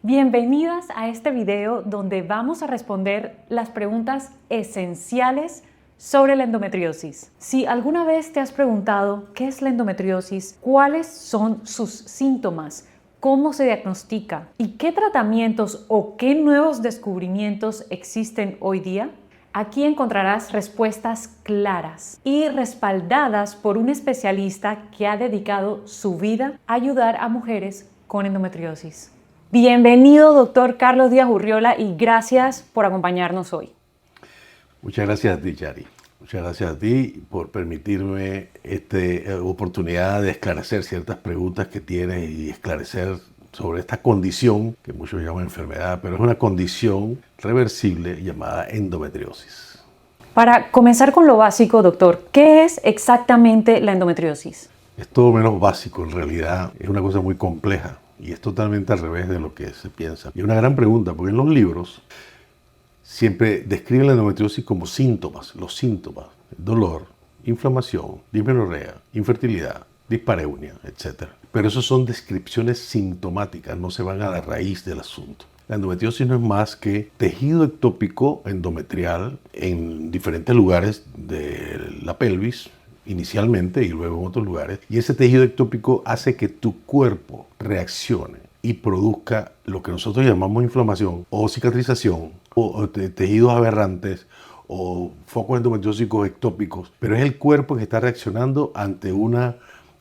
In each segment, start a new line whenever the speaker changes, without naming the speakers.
Bienvenidas a este video donde vamos a responder las preguntas esenciales sobre la endometriosis. Si alguna vez te has preguntado qué es la endometriosis, cuáles son sus síntomas, cómo se diagnostica y qué tratamientos o qué nuevos descubrimientos existen hoy día, aquí encontrarás respuestas claras y respaldadas por un especialista que ha dedicado su vida a ayudar a mujeres con endometriosis. Bienvenido, doctor Carlos Díaz Urriola, y gracias por acompañarnos hoy.
Muchas gracias a ti, Yari. Muchas gracias a ti por permitirme esta oportunidad de esclarecer ciertas preguntas que tienes y esclarecer sobre esta condición que muchos llaman enfermedad, pero es una condición reversible llamada endometriosis.
Para comenzar con lo básico, doctor, ¿qué es exactamente la endometriosis?
Es todo menos básico, en realidad es una cosa muy compleja y es totalmente al revés de lo que se piensa. Y es una gran pregunta, porque en los libros siempre describen la endometriosis como síntomas, los síntomas: dolor, inflamación, dismenorrea, infertilidad, dispareunia, etc. Pero eso son descripciones sintomáticas, no se van a la raíz del asunto. La endometriosis no es más que tejido ectópico endometrial en diferentes lugares de la pelvis, inicialmente y luego en otros lugares, y ese tejido ectópico hace que tu cuerpo reaccione y produzca lo que nosotros llamamos inflamación o cicatrización o tejidos aberrantes o focos endometriósicos ectópicos, pero es el cuerpo que está reaccionando ante una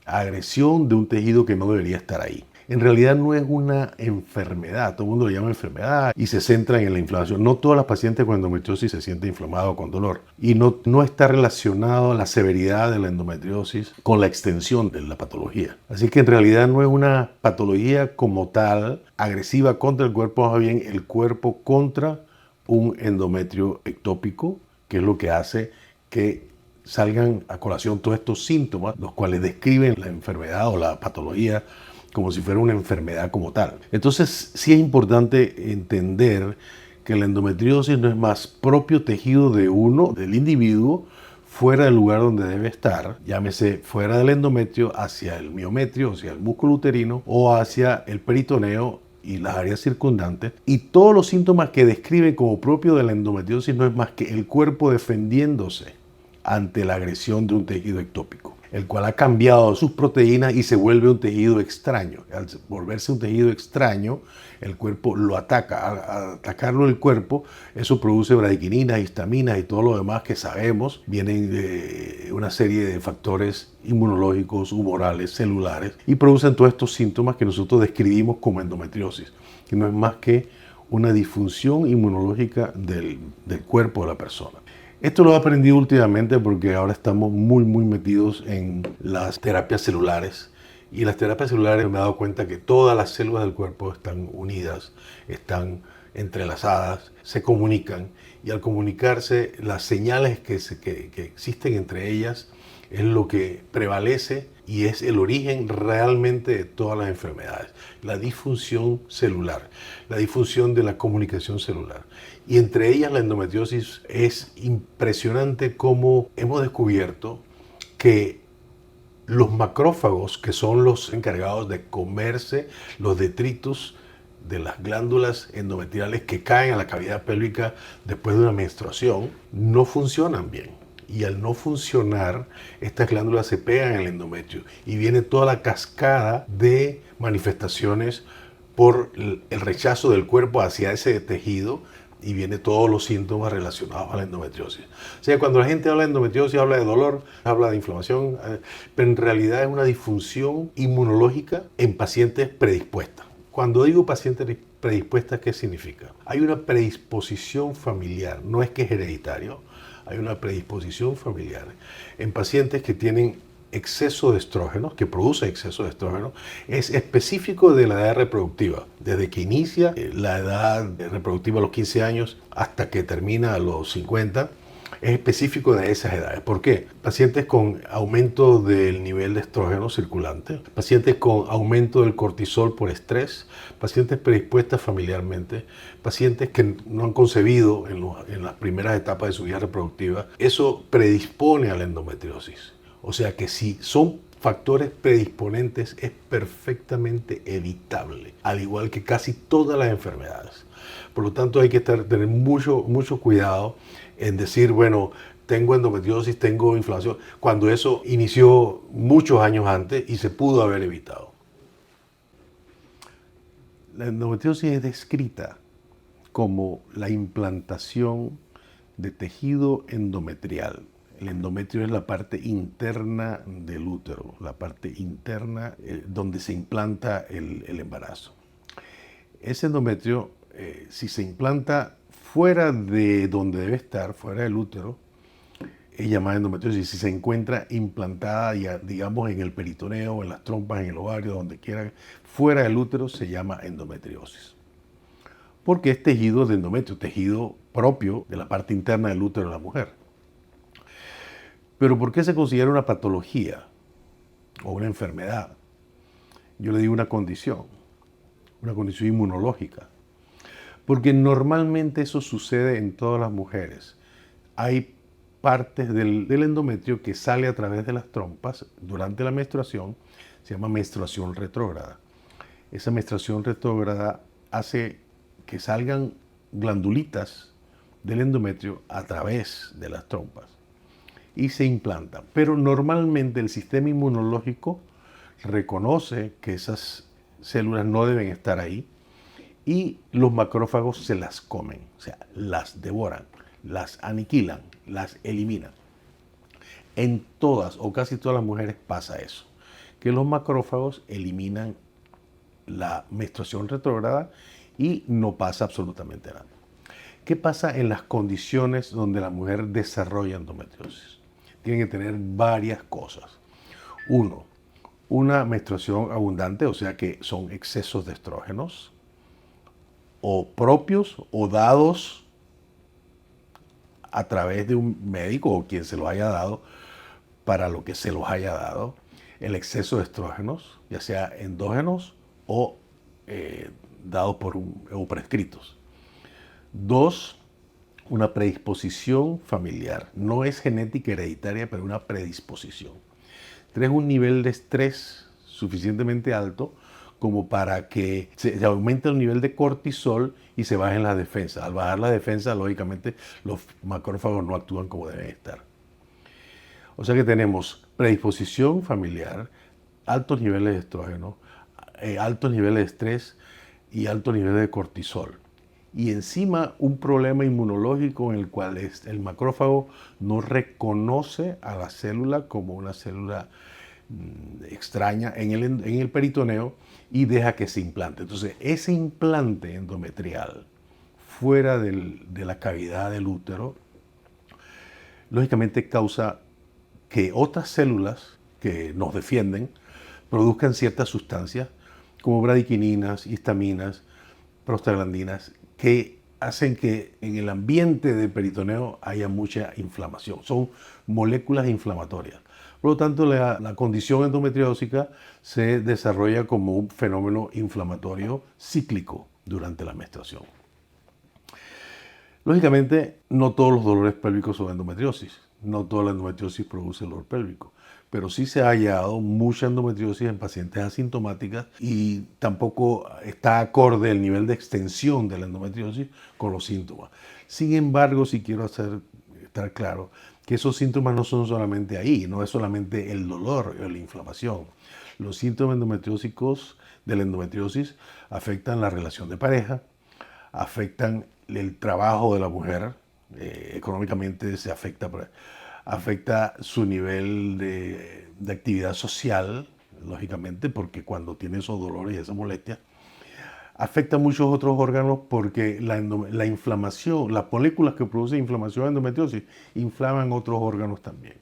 agresión de un tejido que no debería estar ahí. En realidad no es una enfermedad, todo el mundo lo llama enfermedad y se centra en la inflamación. No todas las pacientes con endometriosis se sienten inflamadas o con dolor. Y no está relacionado la severidad de la endometriosis con la extensión de la patología. Así que en realidad no es una patología como tal agresiva contra el cuerpo, más bien el cuerpo contra un endometrio ectópico, que es lo que hace que salgan a colación todos estos síntomas, los cuales describen la enfermedad o la patología como si fuera una enfermedad como tal. Entonces sí es importante entender que la endometriosis no es más propio tejido de uno, del individuo, fuera del lugar donde debe estar, llámese fuera del endometrio, hacia el miometrio, hacia el músculo uterino o hacia el peritoneo y las áreas circundantes. Y todos los síntomas que describe como propio de la endometriosis no es más que el cuerpo defendiéndose ante la agresión de un tejido ectópico, el cual ha cambiado sus proteínas y se vuelve un tejido extraño. Al volverse un tejido extraño, el cuerpo lo ataca. Al atacarlo el cuerpo, eso produce bradykininas, histaminas y todo lo demás que sabemos vienen de una serie de factores inmunológicos, humorales, celulares, y producen todos estos síntomas que nosotros describimos como endometriosis, que no es más que una disfunción inmunológica del cuerpo de la persona. Esto lo he aprendido últimamente porque ahora estamos muy metidos en las terapias celulares. Y las terapias celulares me he dado cuenta que todas las células del cuerpo están unidas, están entrelazadas, se comunican. Y al comunicarse, las señales que existen entre ellas es lo que prevalece y es el origen realmente de todas las enfermedades. La disfunción celular, la disfunción de la comunicación celular. Y entre ellas la endometriosis. Es impresionante cómo hemos descubierto que los macrófagos, que son los encargados de comerse los detritos de las glándulas endometriales que caen a la cavidad pélvica después de una menstruación, no funcionan bien. Y al no funcionar, estas glándulas se pegan en el endometrio y viene toda la cascada de manifestaciones por el rechazo del cuerpo hacia ese tejido, y viene todos los síntomas relacionados a la endometriosis. O sea, cuando la gente habla de endometriosis, habla de dolor, habla de inflamación, pero en realidad es una disfunción inmunológica en pacientes predispuestas. Cuando digo pacientes predispuestas, ¿qué significa? Hay una predisposición familiar, no es que es hereditario, hay una predisposición familiar en pacientes que tienen exceso de estrógenos, que produce exceso de estrógenos. Es específico de la edad reproductiva, desde que inicia la edad reproductiva a los 15 años hasta que termina a los 50, es específico de esas edades. ¿Por qué? Pacientes con aumento del nivel de estrógeno circulante, pacientes con aumento del cortisol por estrés, pacientes predispuestas familiarmente, pacientes que no han concebido en las primeras etapas de su vida reproductiva. Eso predispone a la endometriosis. O sea que si son factores predisponentes es perfectamente evitable, al igual que casi todas las enfermedades. Por lo tanto, hay que tener mucho cuidado en decir, bueno, tengo endometriosis, tengo inflamación, cuando eso inició muchos años antes y se pudo haber evitado. La endometriosis es descrita como la implantación de tejido endometrial. El endometrio es la parte interna del útero, la parte interna donde se implanta el embarazo. Ese endometrio, si se implanta fuera de donde debe estar, fuera del útero, es llamada endometriosis. Si se encuentra implantada, ya, digamos, en el peritoneo, en las trompas, en el ovario, donde quiera, fuera del útero, se llama endometriosis. Porque es tejido de endometrio, tejido propio de la parte interna del útero de la mujer. Pero ¿por qué se considera una patología o una enfermedad? Yo le digo una condición inmunológica. Porque normalmente eso sucede en todas las mujeres. Hay partes del endometrio que sale a través de las trompas durante la menstruación, se llama menstruación retrógrada. Esa menstruación retrógrada hace que salgan glandulitas del endometrio a través de las trompas y se implantan. Pero normalmente el sistema inmunológico reconoce que esas células no deben estar ahí y los macrófagos se las comen, o sea, las devoran, las aniquilan, las eliminan. En todas o casi todas las mujeres pasa eso, que los macrófagos eliminan la menstruación retrógrada y no pasa absolutamente nada. ¿Qué pasa en las condiciones donde la mujer desarrolla endometriosis? Tienen que tener varias cosas. Uno, una menstruación abundante, o sea que son excesos de estrógenos, o propios o dados a través de un médico o quien se los haya dado, para lo que se los haya dado, el exceso de estrógenos, ya sea endógenos o dados o prescritos. Dos, una predisposición familiar. No es genética hereditaria, pero una predisposición. Tres, un nivel de estrés suficientemente alto como para que se aumente el nivel de cortisol y se bajen las defensas. Al bajar la defensa, lógicamente, los macrófagos no actúan como deben estar. O sea que tenemos predisposición familiar, altos niveles de estrógeno, altos niveles de estrés y altos niveles de cortisol. Y encima un problema inmunológico en el cual el macrófago no reconoce a la célula como una célula extraña en el peritoneo y deja que se implante. Entonces, ese implante endometrial fuera de la cavidad del útero, lógicamente causa que otras células que nos defienden produzcan ciertas sustancias como bradiquininas, histaminas, prostaglandinas, que hacen que en el ambiente del peritoneo haya mucha inflamación. Son moléculas inflamatorias. Por lo tanto, la condición endometriósica se desarrolla como un fenómeno inflamatorio cíclico durante la menstruación. Lógicamente, no todos los dolores pélvicos son endometriosis. No toda la endometriosis produce dolor pélvico. Pero sí se ha hallado mucha endometriosis en pacientes asintomáticas y tampoco está acorde el nivel de extensión de la endometriosis con los síntomas. Sin embargo, sí quiero estar claro que esos síntomas no son solamente ahí, no es solamente el dolor o la inflamación. Los síntomas endometriósicos de la endometriosis afectan la relación de pareja, afectan el trabajo de la mujer, económicamente se afecta su nivel de actividad social, lógicamente, porque cuando tiene esos dolores y esa molestia, afecta a muchos otros órganos porque la inflamación, las moléculas que producen inflamación endometriosis, inflaman otros órganos también.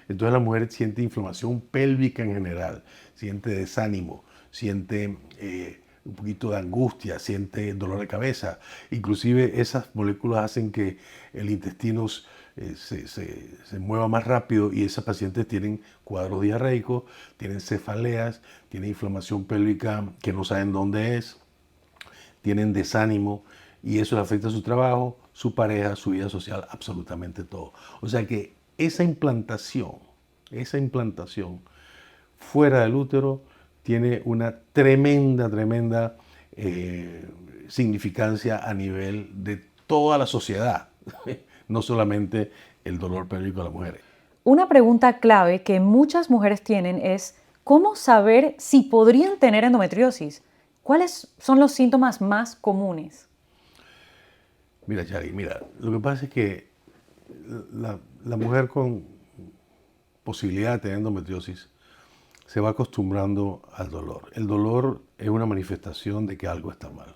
Entonces la mujer siente inflamación pélvica en general, siente desánimo, siente un poquito de angustia, siente dolor de cabeza. Inclusive esas moléculas hacen que el intestino se mueva más rápido y esas pacientes tienen cuadros diarreicos, tienen cefaleas, tienen inflamación pélvica que no saben dónde es, tienen desánimo y eso le afecta a su trabajo, su pareja, su vida social, absolutamente todo. O sea que esa implantación fuera del útero tiene una tremenda significancia a nivel de toda la sociedad, no solamente el dolor pélvico de las mujeres.
Una pregunta clave que muchas mujeres tienen es ¿cómo saber si podrían tener endometriosis? ¿Cuáles son los síntomas más comunes?
Mira, Chari, lo que pasa es que la mujer con posibilidad de tener endometriosis se va acostumbrando al dolor. El dolor es una manifestación de que algo está mal.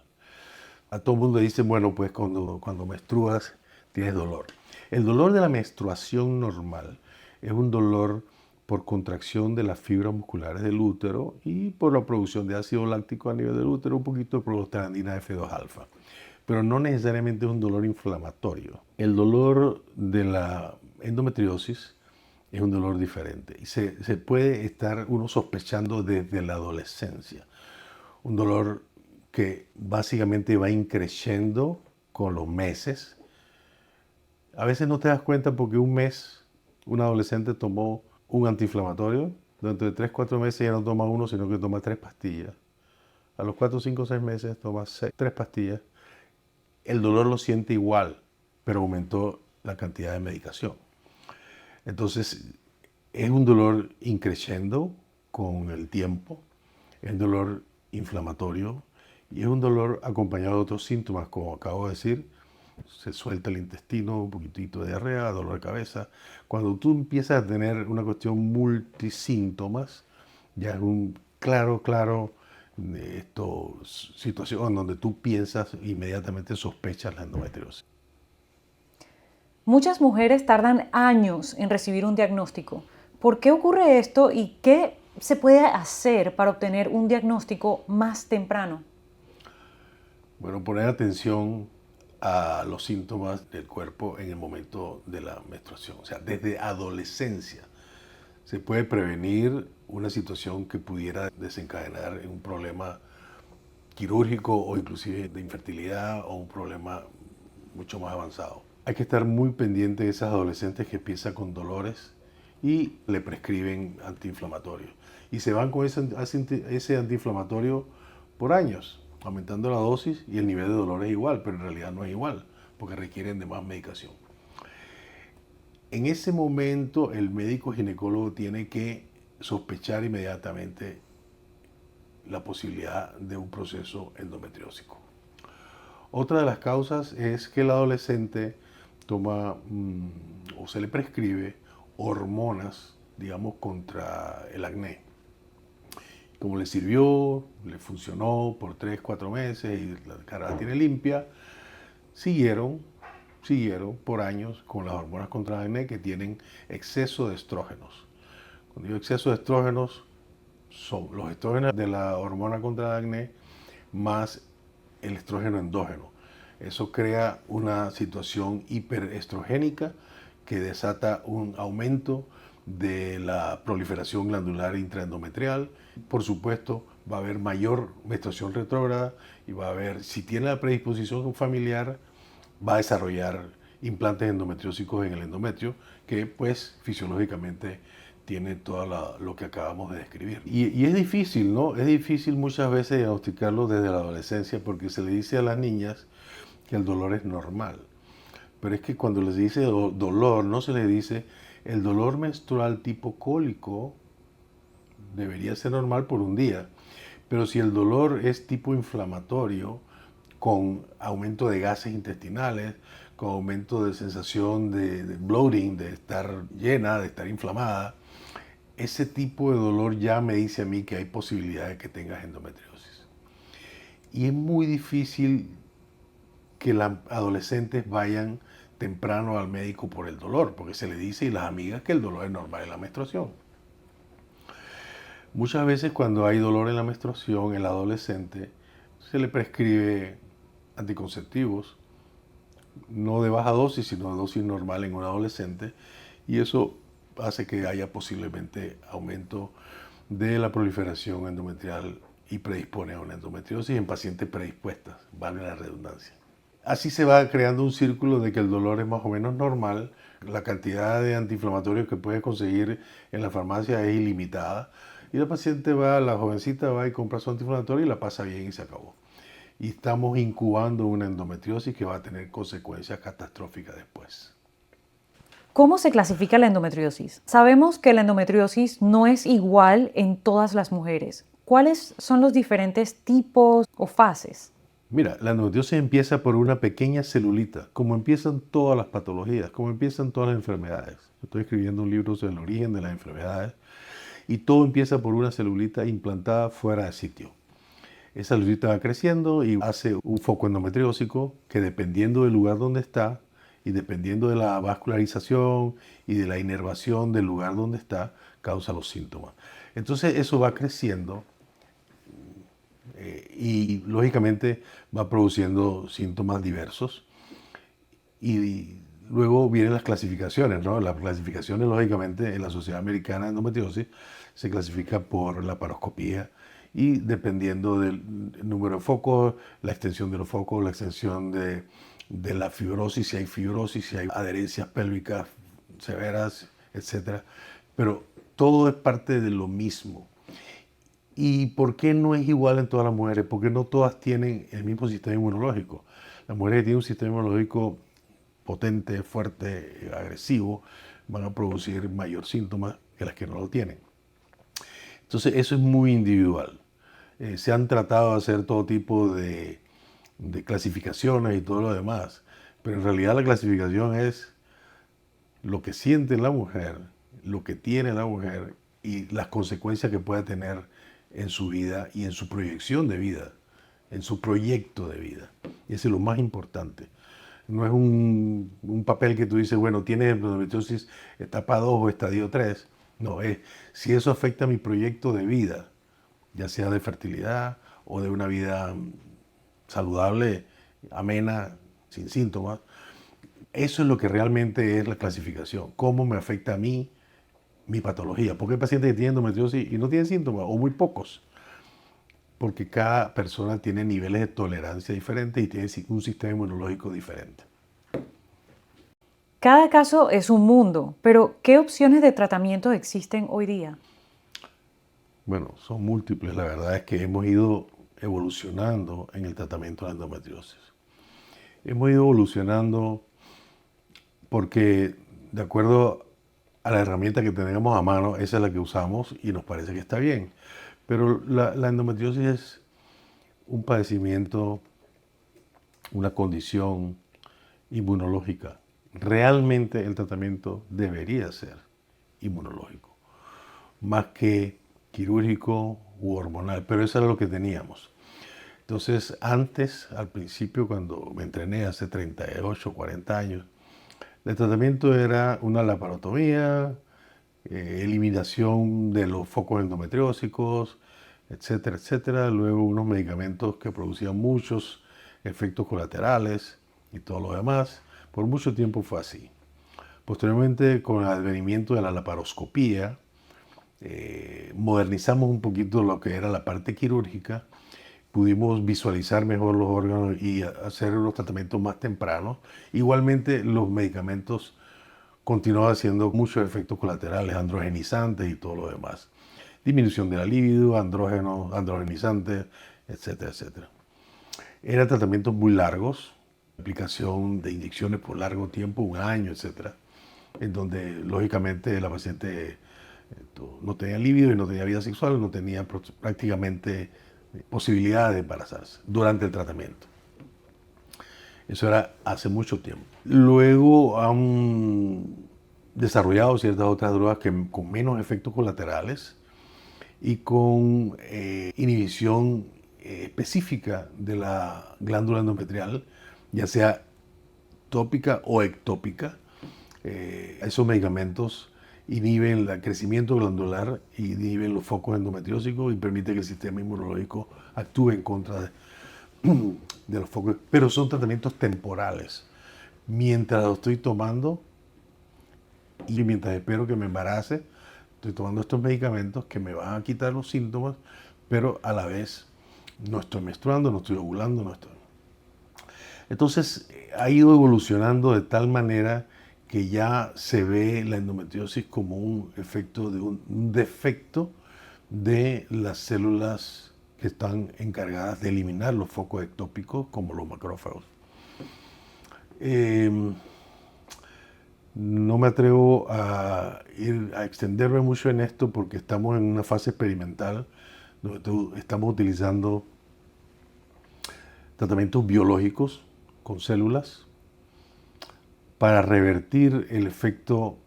A todo el mundo le dicen, bueno, pues cuando menstruas tienes dolor. El dolor de la menstruación normal es un dolor por contracción de las fibras musculares del útero y por la producción de ácido láctico a nivel del útero, un poquito de prostaglandina F2-alfa. Pero no necesariamente es un dolor inflamatorio. El dolor de la endometriosis es un dolor diferente y se puede estar uno sospechando desde la adolescencia. Un dolor que básicamente va increciendo con los meses. A veces no te das cuenta porque un mes un adolescente tomó un antiinflamatorio, dentro de 3, 4 meses ya no toma uno, sino que toma 3 pastillas. A los 4, 5, 6 meses toma 3 pastillas. El dolor lo siente igual, pero aumentó la cantidad de medicación. Entonces, es un dolor increciendo con el tiempo, es un dolor inflamatorio y es un dolor acompañado de otros síntomas, como acabo de decir. Se suelta el intestino, un poquitito de diarrea, dolor de cabeza. Cuando tú empiezas a tener una cuestión multisíntomas, ya es un claro situación donde tú piensas inmediatamente sospechas la endometriosis.
Muchas mujeres tardan años en recibir un diagnóstico. ¿Por qué ocurre esto y qué se puede hacer para obtener un diagnóstico más temprano?
Bueno, poner atención a los síntomas del cuerpo en el momento de la menstruación. O sea, desde adolescencia se puede prevenir una situación que pudiera desencadenar en un problema quirúrgico o inclusive de infertilidad o un problema mucho más avanzado. Hay que estar muy pendiente de esas adolescentes que empiezan con dolores y le prescriben antiinflamatorios. Y se van con ese antiinflamatorio por años, aumentando la dosis y el nivel de dolor es igual, pero en realidad no es igual, porque requieren de más medicación. En ese momento el médico ginecólogo tiene que sospechar inmediatamente la posibilidad de un proceso endometriósico. Otra de las causas es que el adolescente toma o se le prescribe hormonas, digamos, contra el acné. Como le sirvió, le funcionó por 3, 4 meses y la cara la tiene limpia, siguieron por años con las hormonas contra el acné que tienen exceso de estrógenos. Cuando digo exceso de estrógenos, son los estrógenos de la hormona contra el acné más el estrógeno endógeno. Eso crea una situación hiperestrogénica que desata un aumento de la proliferación glandular intraendometrial. Por supuesto, va a haber mayor menstruación retrógrada y va a haber, si tiene la predisposición familiar, va a desarrollar implantes endometriósicos en el endometrio que pues fisiológicamente tiene todo lo que acabamos de describir. Y es difícil, ¿no? Es difícil muchas veces diagnosticarlo desde la adolescencia porque se le dice a las niñas que el dolor es normal. Pero es que cuando les dice dolor, no se le dice el dolor menstrual tipo cólico debería ser normal por un día. Pero si el dolor es tipo inflamatorio, con aumento de gases intestinales, con aumento de sensación de bloating, de estar llena, de estar inflamada, ese tipo de dolor ya me dice a mí que hay posibilidad de que tengas endometriosis. Y es muy difícil que las adolescentes vayan temprano al médico por el dolor, porque se le dice y las amigas que el dolor es normal en la menstruación. Muchas veces cuando hay dolor en la menstruación, el adolescente se le prescribe anticonceptivos, no de baja dosis, sino de dosis normal en un adolescente, y eso hace que haya posiblemente aumento de la proliferación endometrial y predispone a una endometriosis en pacientes predispuestas, vale la redundancia. Así se va creando un círculo de que el dolor es más o menos normal, la cantidad de antiinflamatorios que puedes conseguir en la farmacia es ilimitada Y la paciente va, la jovencita va y compra su antiinflamatorio y la pasa bien y se acabó. Y estamos incubando una endometriosis que va a tener consecuencias catastróficas después.
¿Cómo se clasifica la endometriosis? Sabemos que la endometriosis no es igual en todas las mujeres. ¿Cuáles son los diferentes tipos o fases?
Mira, la endometriosis empieza por una pequeña celulita, como empiezan todas las patologías, como empiezan todas las enfermedades. Estoy escribiendo un libro sobre el origen de las enfermedades y todo empieza por una celulita implantada fuera de sitio. Esa celulita va creciendo y hace un foco endometriósico que, dependiendo del lugar donde está y dependiendo de la vascularización y de la inervación del lugar donde está, causa los síntomas. Entonces eso va creciendo y lógicamente va produciendo síntomas diversos. Y luego vienen las clasificaciones, ¿no? Las clasificaciones, lógicamente, en la Sociedad Americana de Endometriosis se clasifica por la laparoscopía y dependiendo del número de focos, la extensión de los focos, la extensión de la fibrosis, si hay adherencias pélvicas severas, etc. Pero todo es parte de lo mismo. ¿Y por qué no es igual en todas las mujeres? Porque no todas tienen el mismo sistema inmunológico. Las mujeres que tienen un sistema inmunológico potente, fuerte, agresivo, van a producir mayor síntomas que las que no lo tienen. Entonces eso es muy individual. Se han tratado de hacer todo tipo de clasificaciones y todo lo demás, pero en realidad la clasificación es lo que siente la mujer, lo que tiene la mujer y las consecuencias que puede tener en su vida y en su proyección de vida, en su proyecto de vida. Y ese es lo más importante. No es un papel que tú dices, bueno, tienes endometriosis etapa 2 o estadio 3. No, es si eso afecta a mi proyecto de vida, ya sea de fertilidad o de una vida saludable, amena, sin síntomas. Eso es lo que realmente es la clasificación. ¿Cómo me afecta a mí mi patología? Porque hay pacientes que tienen endometriosis y no tienen síntomas, o muy pocos. Porque cada persona tiene niveles de tolerancia diferentes y tiene un sistema inmunológico diferente.
Cada caso es un mundo, pero ¿qué opciones de tratamiento existen hoy día?
Bueno, son múltiples. La verdad es que hemos ido evolucionando en el tratamiento de la endometriosis. Hemos ido evolucionando porque, de acuerdo a la herramienta que tenemos a mano, esa es la que usamos y nos parece que está bien. Pero la endometriosis es un padecimiento, una condición inmunológica. Realmente el tratamiento debería ser inmunológico, más que quirúrgico u hormonal, pero eso era lo que teníamos. Entonces, antes, al principio, cuando me entrené hace 38, 40 años, el tratamiento era una laparotomía, eliminación de los focos endometriósicos, etcétera, etcétera. Luego unos medicamentos que producían muchos efectos colaterales y todo lo demás. Por mucho tiempo fue así. Posteriormente, con el advenimiento de la laparoscopía, modernizamos un poquito lo que era la parte quirúrgica, pudimos visualizar mejor los órganos y hacer los tratamientos más tempranos. Igualmente, los medicamentos continuaban haciendo muchos efectos colaterales, androgenizantes y todo lo demás. Disminución de la libido, andrógenos, androgenizantes, etcétera, etcétera. Eran tratamientos muy largos, aplicación de inyecciones por largo tiempo, un año, etcétera, en donde lógicamente la paciente no tenía libido y no tenía vida sexual, no tenía prácticamente posibilidad de embarazarse durante el tratamiento. Eso era hace mucho tiempo. Luego han desarrollado ciertas otras drogas con menos efectos colaterales y con inhibición específica de la glándula endometrial, ya sea tópica o ectópica. Esos medicamentos inhiben el crecimiento glandular y inhiben los focos endometriósicos y permiten que el sistema inmunológico actúe en contra de los focos, pero son tratamientos temporales. Mientras lo estoy tomando y mientras espero que me embarace, estoy tomando estos medicamentos que me van a quitar los síntomas, pero a la vez no estoy menstruando, no estoy ovulando, no estoy. Entonces ha ido evolucionando de tal manera que ya se ve la endometriosis como un efecto de un defecto de las células que están encargadas de eliminar los focos ectópicos, como los macrófagos. No me atrevo a extenderme mucho en esto porque estamos en una fase experimental donde estamos utilizando tratamientos biológicos con células para revertir el defecto,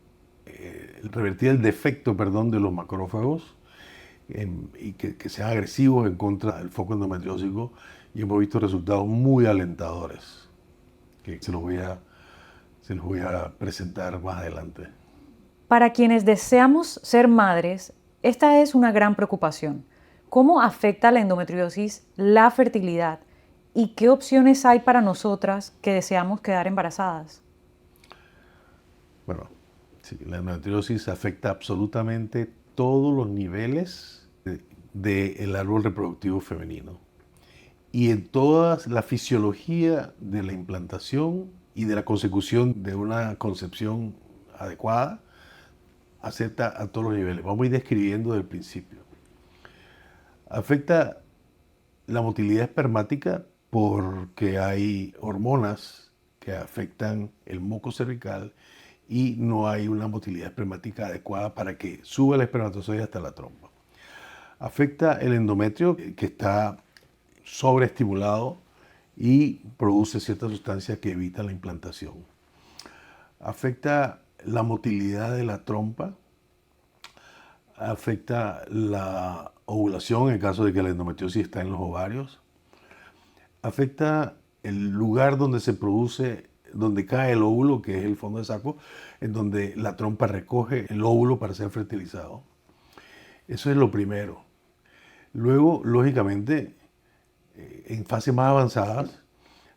de los macrófagos y que sean agresivos en contra del foco endometriósico, y hemos visto resultados muy alentadores que se los voy a presentar más adelante.
Para quienes deseamos ser madres, esta es una gran preocupación. ¿Cómo afecta la endometriosis la fertilidad? ¿Y qué opciones hay para nosotras que deseamos quedar embarazadas?
Bueno, sí, la endometriosis afecta absolutamente todos los niveles del árbol reproductivo femenino y en toda la fisiología de la implantación y de la consecución de una concepción adecuada, afecta a todos los niveles. Vamos a ir describiendo desde el principio. Afecta la motilidad espermática porque hay hormonas que afectan el moco cervical y no hay una motilidad espermática adecuada para que suba el espermatozoide hasta la trompa. Afecta el endometrio, que está sobreestimulado y produce ciertas sustancias que evitan la implantación. Afecta la motilidad de la trompa, afecta la ovulación en el caso de que la endometriosis está en los ovarios, afecta el lugar donde se produce, donde cae el óvulo, que es el fondo de saco, en donde la trompa recoge el óvulo para ser fertilizado. Eso es lo primero. Luego, lógicamente, en fases más avanzadas,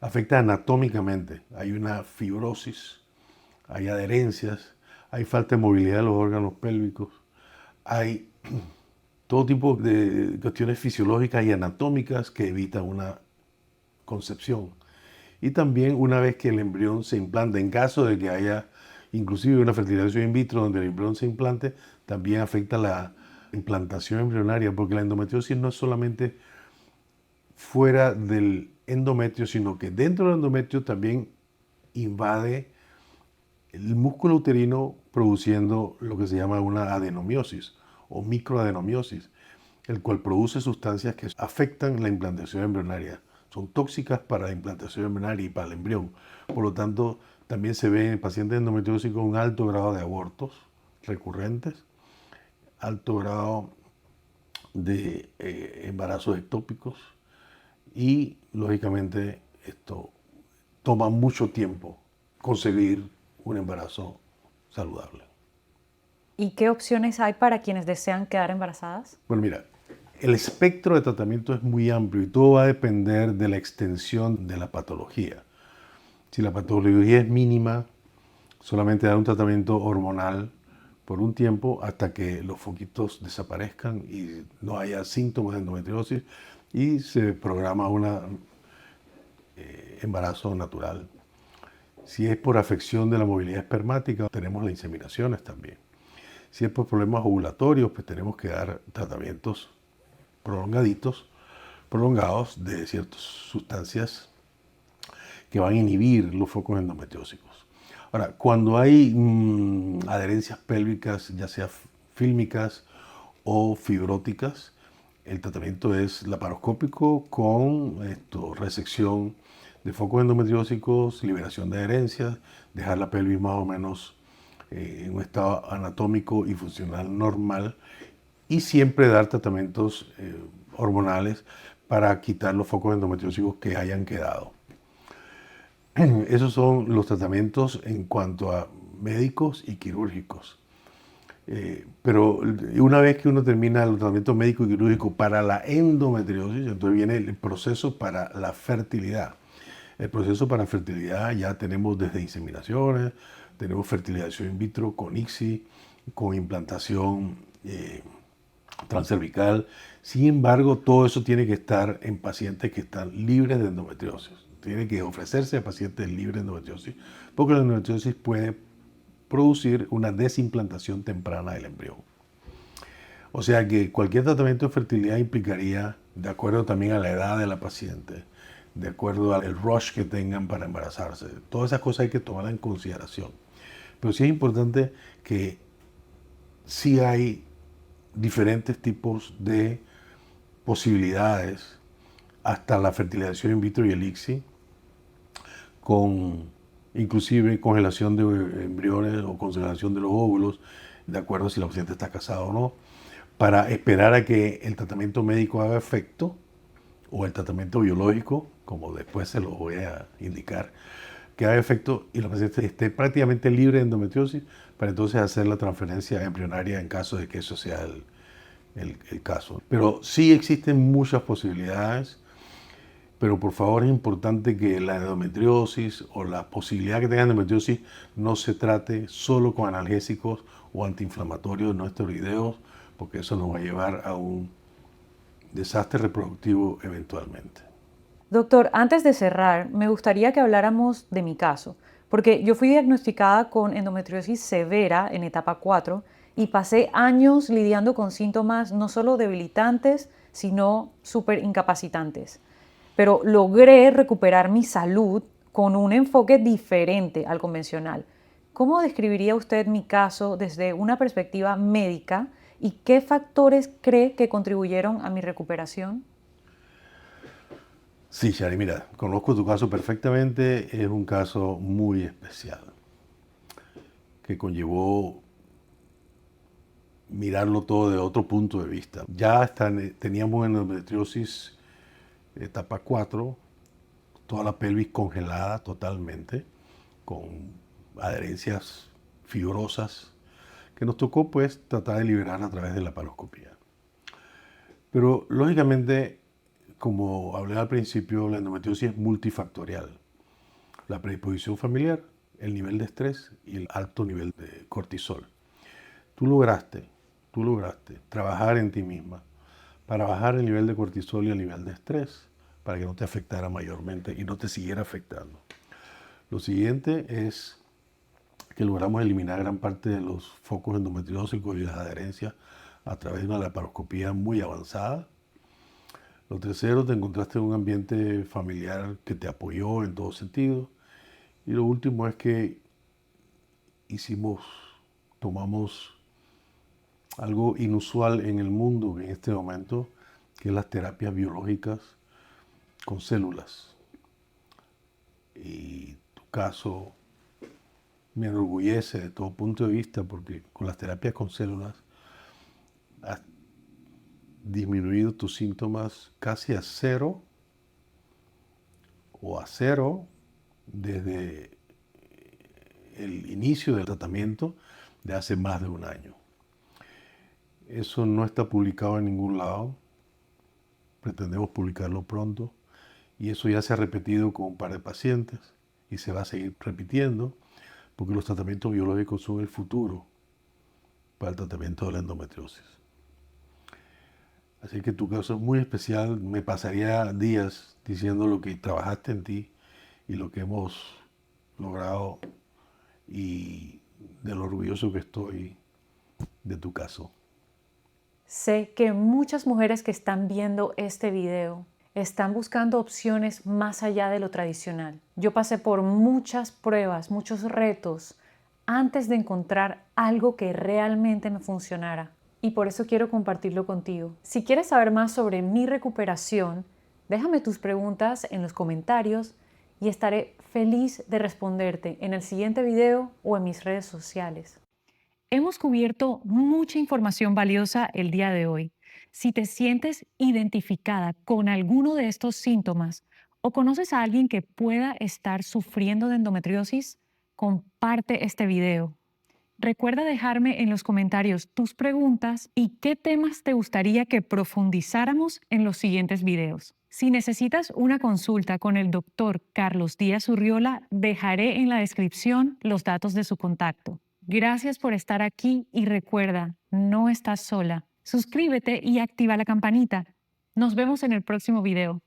afecta anatómicamente. Hay una fibrosis, hay adherencias, hay falta de movilidad de los órganos pélvicos, hay todo tipo de cuestiones fisiológicas y anatómicas que evitan una concepción. Y también una vez que el embrión se implanta, en caso de que haya inclusive una fertilización in vitro donde el embrión se implante, también afecta la implantación embrionaria, porque la endometriosis no es solamente fuera del endometrio, sino que dentro del endometrio también invade el músculo uterino produciendo lo que se llama una adenomiosis o microadenomiosis, el cual produce sustancias que afectan la implantación embrionaria. Son tóxicas para la implantación embrionaria y para el embrión. Por lo tanto, también se ve en pacientes endometriosis con un alto grado de abortos recurrentes, alto grado de embarazos ectópicos y, lógicamente, esto toma mucho tiempo conseguir un embarazo saludable.
¿Y qué opciones hay para quienes desean quedar embarazadas?
Bueno, mira, el espectro de tratamiento es muy amplio y todo va a depender de la extensión de la patología. Si la patología es mínima, solamente dar un tratamiento hormonal por un tiempo hasta que los foquitos desaparezcan y no haya síntomas de endometriosis y se programa un embarazo natural. Si es por afección de la movilidad espermática, tenemos las inseminaciones también. Si es por problemas ovulatorios, pues tenemos que dar tratamientos prolongados de ciertas sustancias que van a inhibir los focos endometriósicos. Ahora, cuando hay adherencias pélvicas, ya sea fílmicas o fibróticas, el tratamiento es laparoscópico con resección de focos endometriósicos, liberación de adherencias, dejar la pelvis más o menos en un estado anatómico y funcional normal y siempre dar tratamientos hormonales para quitar los focos endometriósicos que hayan quedado. Esos son los tratamientos en cuanto a médicos y quirúrgicos. Pero una vez que uno termina el tratamiento médico y quirúrgico para la endometriosis, entonces viene el proceso para la fertilidad. El proceso para fertilidad ya tenemos desde inseminaciones, tenemos fertilización in vitro con ICSI, con implantación transcervical. Sin embargo, todo eso tiene que estar en pacientes que están libres de endometriosis. Tiene que ofrecerse a pacientes libres de endometriosis, porque la endometriosis puede producir una desimplantación temprana del embrión. O sea que cualquier tratamiento de fertilidad implicaría, de acuerdo también a la edad de la paciente, de acuerdo al rush que tengan para embarazarse, todas esas cosas hay que tomarlas en consideración. Pero sí es importante que sí hay diferentes tipos de posibilidades, hasta la fertilización in vitro y el ICSI, con inclusive congelación de embriones o congelación de los óvulos, de acuerdo a si la paciente está casada o no, para esperar a que el tratamiento médico haga efecto o el tratamiento biológico, como después se lo voy a indicar, que haga efecto y la paciente esté prácticamente libre de endometriosis para entonces hacer la transferencia embrionaria en caso de que eso sea el caso. Pero sí existen muchas posibilidades, pero por favor es importante que la endometriosis o la posibilidad que tengan endometriosis no se trate solo con analgésicos o antiinflamatorios no esteroideos, porque eso nos va a llevar a un desastre reproductivo eventualmente.
Doctor, antes de cerrar, me gustaría que habláramos de mi caso, porque yo fui diagnosticada con endometriosis severa en etapa 4 y pasé años lidiando con síntomas no solo debilitantes, sino súper incapacitantes. Pero logré recuperar mi salud con un enfoque diferente al convencional. ¿Cómo describiría usted mi caso desde una perspectiva médica y qué factores cree que contribuyeron a mi recuperación?
Sí, Shari, mira, conozco tu caso perfectamente, es un caso muy especial, que conllevó mirarlo todo de otro punto de vista. Ya teníamos endometriosis etapa 4, toda la pelvis congelada totalmente, con adherencias fibrosas, que nos tocó pues tratar de liberar a través de la laparoscopía. Pero lógicamente, como hablé al principio, la endometriosis es multifactorial. La predisposición familiar, el nivel de estrés y el alto nivel de cortisol. Tú lograste, tú lograste trabajar en ti misma para bajar el nivel de cortisol y el nivel de estrés, para que no te afectara mayormente y no te siguiera afectando. Lo siguiente es que logramos eliminar gran parte de los focos endometriósicos y las adherencias a través de una laparoscopía muy avanzada. Lo tercero, te encontraste en un ambiente familiar que te apoyó en todo sentido. Y lo último es que tomamos algo inusual en el mundo en este momento, que es las terapias biológicas con células. Y tu caso me enorgullece de todo punto de vista porque con las terapias con células has disminuido tus síntomas casi a cero o a cero desde el inicio del tratamiento de hace más de un año. Eso no está publicado en ningún lado. Pretendemos publicarlo pronto. Y eso ya se ha repetido con un par de pacientes y se va a seguir repitiendo porque los tratamientos biológicos son el futuro para el tratamiento de la endometriosis. Así que tu caso es muy especial. Me pasaría días diciendo lo que trabajaste en ti y lo que hemos logrado y de lo orgulloso que estoy de tu caso.
Sé que muchas mujeres que están viendo este video están buscando opciones más allá de lo tradicional. Yo pasé por muchas pruebas, muchos retos, antes de encontrar algo que realmente me funcionara. Y por eso quiero compartirlo contigo. Si quieres saber más sobre mi recuperación, déjame tus preguntas en los comentarios y estaré feliz de responderte en el siguiente video o en mis redes sociales. Hemos cubierto mucha información valiosa el día de hoy. Si te sientes identificada con alguno de estos síntomas o conoces a alguien que pueda estar sufriendo de endometriosis, comparte este video. Recuerda dejarme en los comentarios tus preguntas y qué temas te gustaría que profundizáramos en los siguientes videos. Si necesitas una consulta con el doctor Carlos Díaz Urriola, dejaré en la descripción los datos de su contacto. Gracias por estar aquí y recuerda, no estás sola. Suscríbete y activa la campanita. Nos vemos en el próximo video.